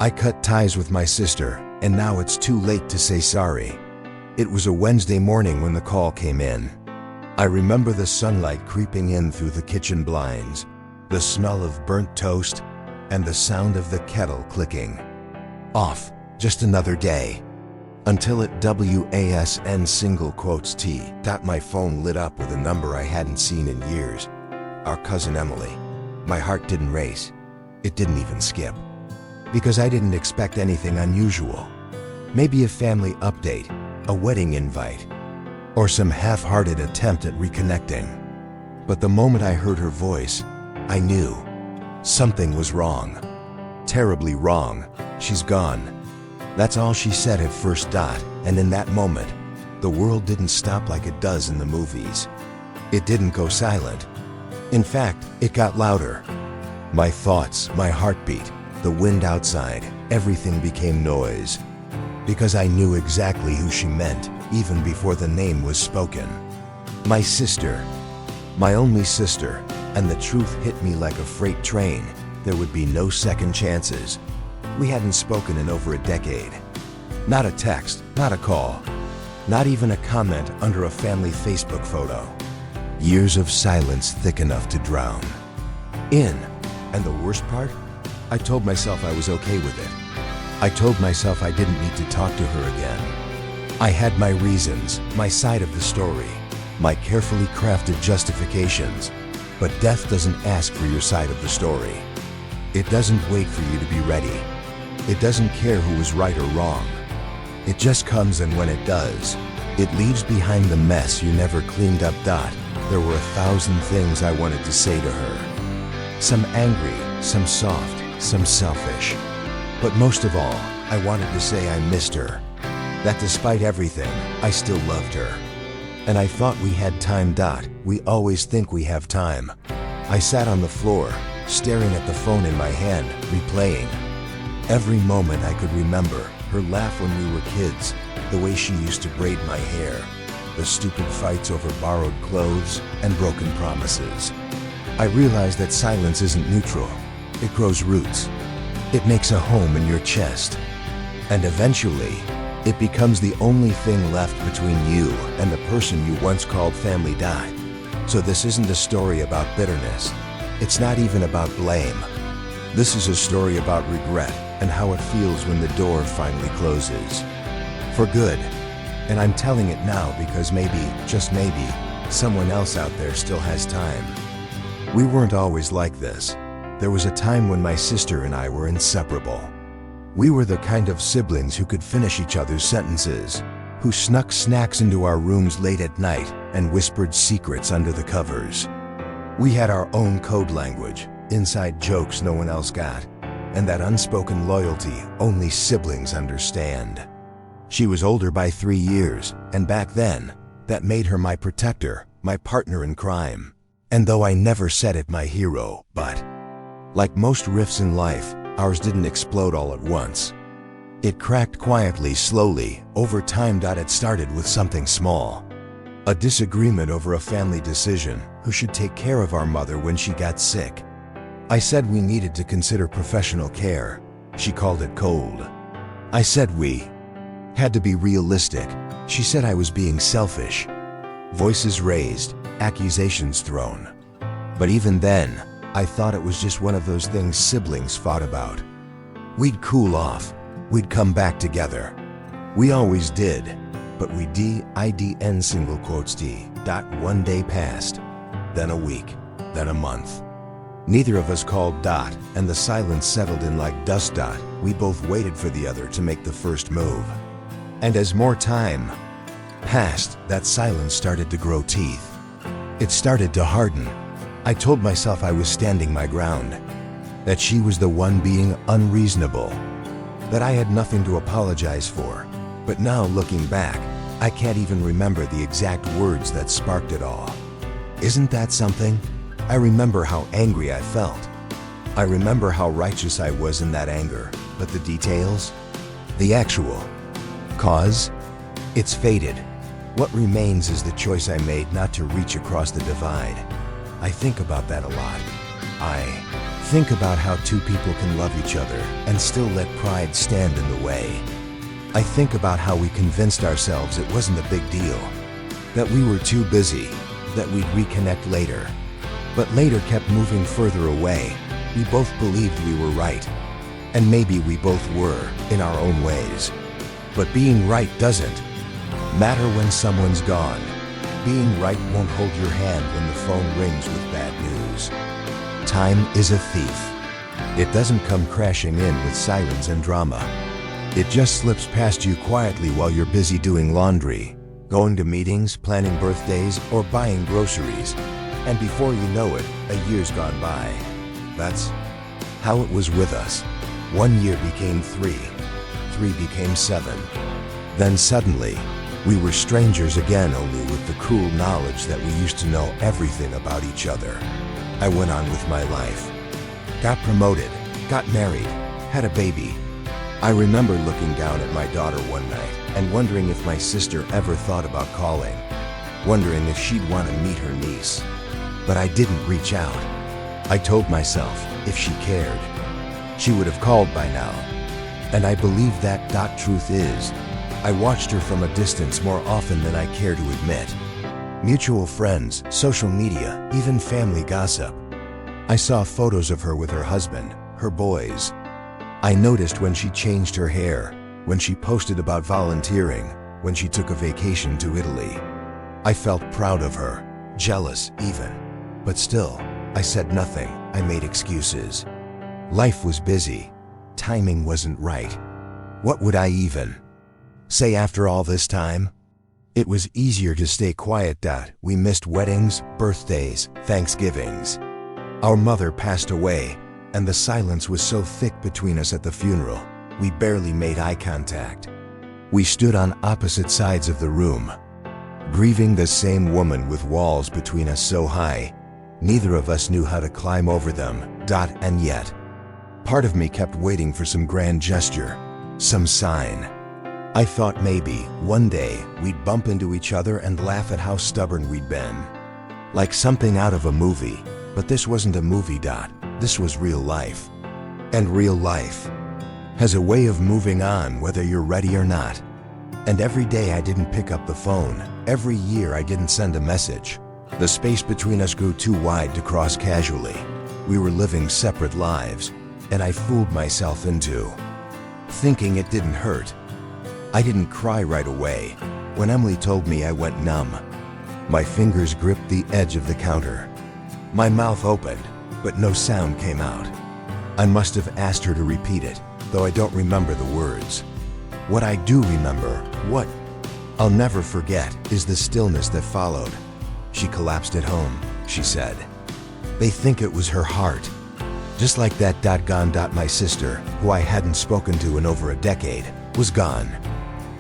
I cut ties with my sister, and now it's too late to say sorry. It was a Wednesday morning when the call came in. I remember the sunlight creeping in through the kitchen blinds, the smell of burnt toast, and the sound of the kettle clicking. Off, just another day. Until at WASN single quotes T. My phone lit up with a number I hadn't seen in years. Our cousin Emily. My heart didn't race. It didn't even skip. Because I didn't expect anything unusual. Maybe a family update, a wedding invite, or some half-hearted attempt at reconnecting. But the moment I heard her voice, I knew something was wrong. Terribly wrong. She's gone. That's all she said at first. And in that moment, the world didn't stop like it does in the movies. It didn't go silent. In fact, it got louder. My thoughts, my heartbeat, the wind outside, everything became noise. Because I knew exactly who she meant, even before the name was spoken. My sister. My only sister. And the truth hit me like a freight train. There would be no second chances. We hadn't spoken in over a decade. Not a text, not a call, not even a comment under a family Facebook photo. Years of silence thick enough to drown in. And the worst part? I told myself I was okay with it. I told myself I didn't need to talk to her again. I had my reasons, my side of the story, my carefully crafted justifications. But death doesn't ask for your side of the story. It doesn't wait for you to be ready. It doesn't care who was right or wrong. It just comes, and when it does, it leaves behind the mess you never cleaned up. There were 1,000 things I wanted to say to her. Some angry, some soft, some selfish. But most of all, I wanted to say I missed her. That despite everything, I still loved her. And I thought we had time. We always think we have time. I sat on the floor, staring at the phone in my hand, replaying. Every moment I could remember, her laugh when we were kids, the way she used to braid my hair, the stupid fights over borrowed clothes and broken promises. I realized that silence isn't neutral. It grows roots. It makes a home in your chest. And eventually, it becomes the only thing left between you and the person you once called family. So this isn't a story about bitterness. It's not even about blame. This is a story about regret and how it feels when the door finally closes. For good. And I'm telling it now because maybe, just maybe, someone else out there still has time. We weren't always like this. There was a time when my sister and I were inseparable. We were the kind of siblings who could finish each other's sentences, who snuck snacks into our rooms late at night and whispered secrets under the covers. We had our own code language, inside jokes no one else got, and that unspoken loyalty only siblings understand. She was older by 3 years, and back then, that made her my protector, my partner in crime. And though I never said it, my hero, but like most rifts in life, ours didn't explode all at once. It cracked quietly, slowly, over time. It started with something small. A disagreement over a family decision, who should take care of our mother when she got sick. I said we needed to consider professional care. She called it cold. I said we had to be realistic. She said I was being selfish. Voices raised, accusations thrown. But even then, I thought it was just one of those things siblings fought about. We'd cool off. We'd come back together. We always did. But we DIDN single quotes D. One day passed, then a week, then a month. Neither of us called . And the silence settled in like dust. We both waited for the other to make the first move. And as more time passed, that silence started to grow teeth. It started to harden. I told myself I was standing my ground, that she was the one being unreasonable, that I had nothing to apologize for. But now, looking back, I can't even remember the exact words that sparked it all. Isn't that something? I remember how angry I felt. I remember how righteous I was in that anger, but the details? The actual cause? It's faded. What remains is the choice I made not to reach across the divide. I think about that a lot. I think about how two people can love each other and still let pride stand in the way. I think about how we convinced ourselves it wasn't a big deal, that we were too busy, that we'd reconnect later. But later kept moving further away. We both believed we were right. And maybe we both were, in our own ways. But being right doesn't matter when someone's gone. Being right won't hold your hand when the phone rings with bad news. Time is a thief. It doesn't come crashing in with sirens and drama. It just slips past you quietly while you're busy doing laundry, going to meetings, planning birthdays, or buying groceries. And before you know it, a year's gone by. That's how it was with us. 1 year became 3. 3 became 7. Then suddenly, we were strangers again, only with the cruel knowledge that we used to know everything about each other. I went on with my life. Got promoted, got married, had a baby. I remember looking down at my daughter one night and wondering if my sister ever thought about calling, wondering if she'd want to meet her niece. But I didn't reach out. I told myself, if she cared, she would have called by now. And I believe that. Truth is, I watched her from a distance more often than I care to admit. Mutual friends, social media, even family gossip. I saw photos of her with her husband, her boys. I noticed when she changed her hair, when she posted about volunteering, when she took a vacation to Italy. I felt proud of her, jealous even. But still, I said nothing. I made excuses. Life was busy. Timing wasn't right. What would I even say after all this time? It was easier to stay quiet. We missed weddings, birthdays, Thanksgivings. Our mother passed away, and the silence was so thick between us at the funeral, we barely made eye contact. We stood on opposite sides of the room, grieving the same woman with walls between us so high, neither of us knew how to climb over them. And yet, part of me kept waiting for some grand gesture, some sign. I thought maybe, one day, we'd bump into each other and laugh at how stubborn we'd been. Like something out of a movie. But this wasn't a movie. This was real life. And real life has a way of moving on whether you're ready or not. And every day I didn't pick up the phone. Every year I didn't send a message. The space between us grew too wide to cross casually. We were living separate lives, and I fooled myself into thinking it didn't hurt. I didn't cry right away. When Emily told me, I went numb. My fingers gripped the edge of the counter. My mouth opened, but no sound came out. I must have asked her to repeat it, though I don't remember the words. What I do remember, what I'll never forget, is the stillness that followed. She collapsed at home, she said. They think it was her heart. Just like that. Gone. My sister, who I hadn't spoken to in over a decade, was gone.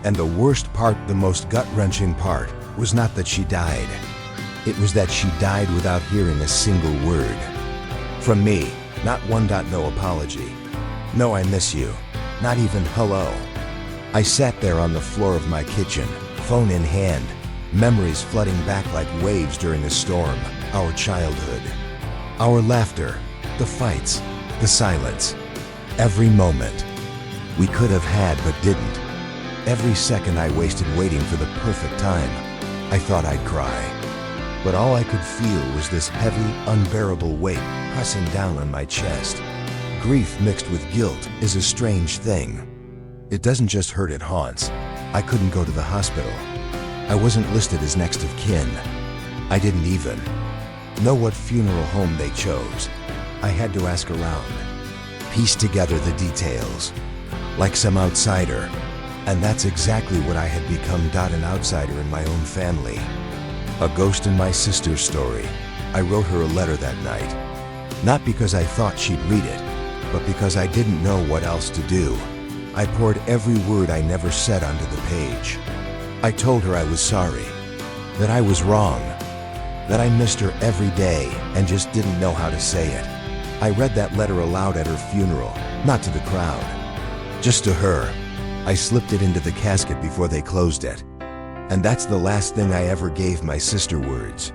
And the worst part, the most gut-wrenching part, was not that she died. It was that she died without hearing a single word from me. Not one. No apology. No I miss you. Not even hello. I sat there on the floor of my kitchen, phone in hand, memories flooding back like waves during a storm. Our childhood. Our laughter. The fights. The silence. Every moment we could have had but didn't. Every second I wasted waiting for the perfect time. I thought I'd cry. But all I could feel was this heavy, unbearable weight pressing down on my chest. Grief mixed with guilt is a strange thing. It doesn't just hurt, it haunts. I couldn't go to the hospital. I wasn't listed as next of kin. I didn't even know what funeral home they chose. I had to ask around, piece together the details, like some outsider. And that's exactly what I had become. An outsider in my own family. A ghost in my sister's story. I wrote her a letter that night. Not because I thought she'd read it, but because I didn't know what else to do. I poured every word I never said onto the page. I told her I was sorry, that I was wrong, that I missed her every day and just didn't know how to say it. I read that letter aloud at her funeral, not to the crowd, just to her. I slipped it into the casket before they closed it. And that's the last thing I ever gave my sister. Words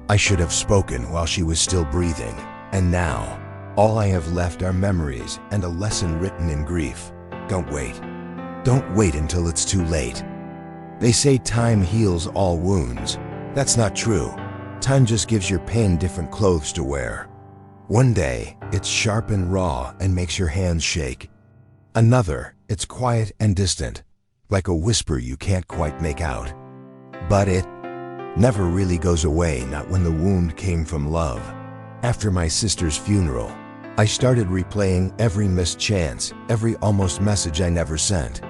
I should have spoken while she was still breathing. And now, All I have left are memories and a lesson written in grief. Don't wait. Don't wait until it's too late. They say time heals all wounds. That's not true. Time just gives your pain different clothes to wear. One day, it's sharp and raw and makes your hands shake. Another, it's quiet and distant, like a whisper you can't quite make out. But it never really goes away, not when the wound came from love. After my sister's funeral, I started replaying every missed chance, every almost message I never sent.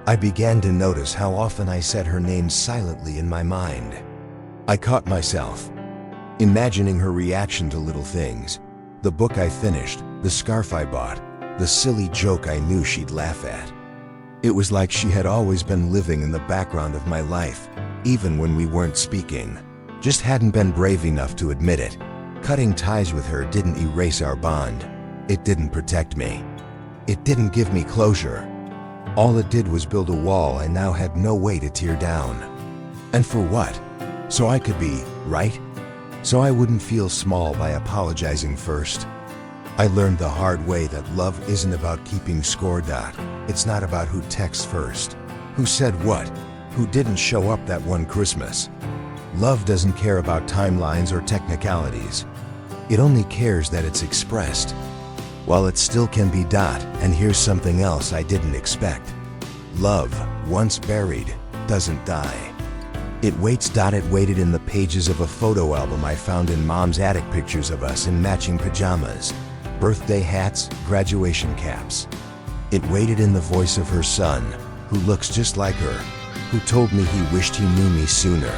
I began to notice how often I said her name silently in my mind. I caught myself imagining her reaction to little things. The book I finished, the scarf I bought, the silly joke I knew she'd laugh at. It was like she had always been living in the background of my life, even when we weren't speaking. Just hadn't been brave enough to admit it. Cutting ties with her didn't erase our bond. It didn't protect me. It didn't give me closure. All it did was build a wall I now had no way to tear down. And for what? So I could be right? So I wouldn't feel small by apologizing first. I learned the hard way that love isn't about keeping score. It's not about who texts first, who said what, who didn't show up that one Christmas. Love doesn't care about timelines or technicalities. It only cares that it's expressed. While it still can be. And here's something else I didn't expect. Love, once buried, doesn't die. It waits. It waited in the pages of a photo album I found in Mom's attic, pictures of us in matching pajamas, birthday hats, graduation caps. It waited in the voice of her son, who looks just like her, who told me he wished he knew me sooner.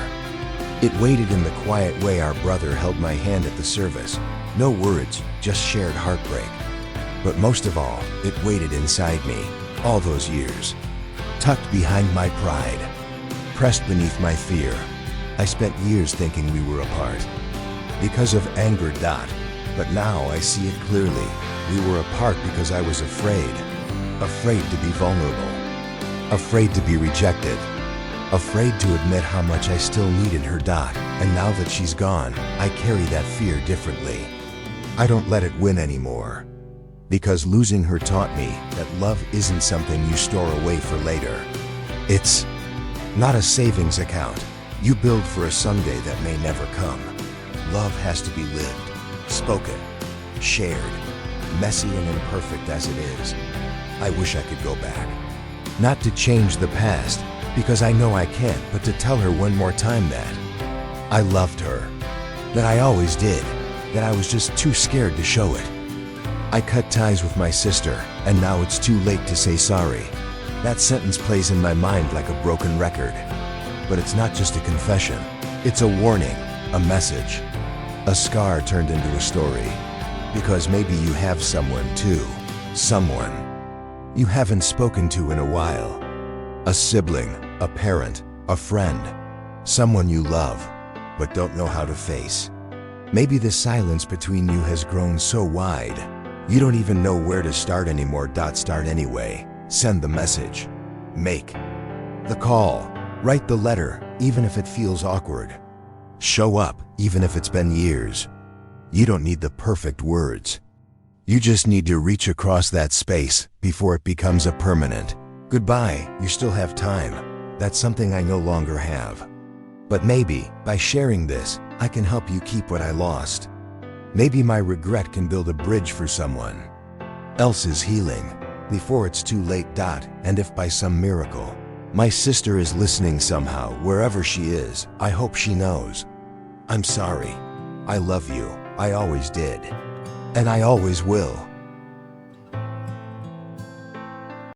It waited in the quiet way our brother held my hand at the service. No words, just shared heartbreak. But most of all, it waited inside me, all those years. Tucked behind my pride, pressed beneath my fear. I spent years thinking we were apart because of anger. But now I see it clearly. We were apart because I was afraid. Afraid to be vulnerable. Afraid to be rejected. Afraid to admit how much I still needed her. And now that she's gone, I carry that fear differently. I don't let it win anymore. Because losing her taught me that love isn't something you store away for later. It's not a savings account you build for a someday that may never come. Love has to be lived, spoken, shared, messy and imperfect as it is. I wish I could go back. Not to change the past, because I know I can't, but to tell her one more time that I loved her, that I always did, that I was just too scared to show it. I cut ties with my sister, and now it's too late to say sorry. That sentence plays in my mind like a broken record. But it's not just a confession. It's a warning, a message, a scar turned into a story. Because maybe you have someone too. Someone you haven't spoken to in a while. A sibling, a parent, a friend. Someone you love, but don't know how to face. Maybe the silence between you has grown so wide, you don't even know where to start anymore. Start anyway. Send the message. Make the call. Write the letter, even if it feels awkward. Show up, even if it's been years. You don't need the perfect words. You just need to reach across that space before it becomes a permanent goodbye. You still have time. That's something I no longer have. But maybe, by sharing this, I can help you keep what I lost. Maybe my regret can build a bridge for someone else's healing before it's too late. And if by some miracle, my sister is listening somehow, wherever she is, I hope she knows. I'm sorry. I love you. I always did. And I always will.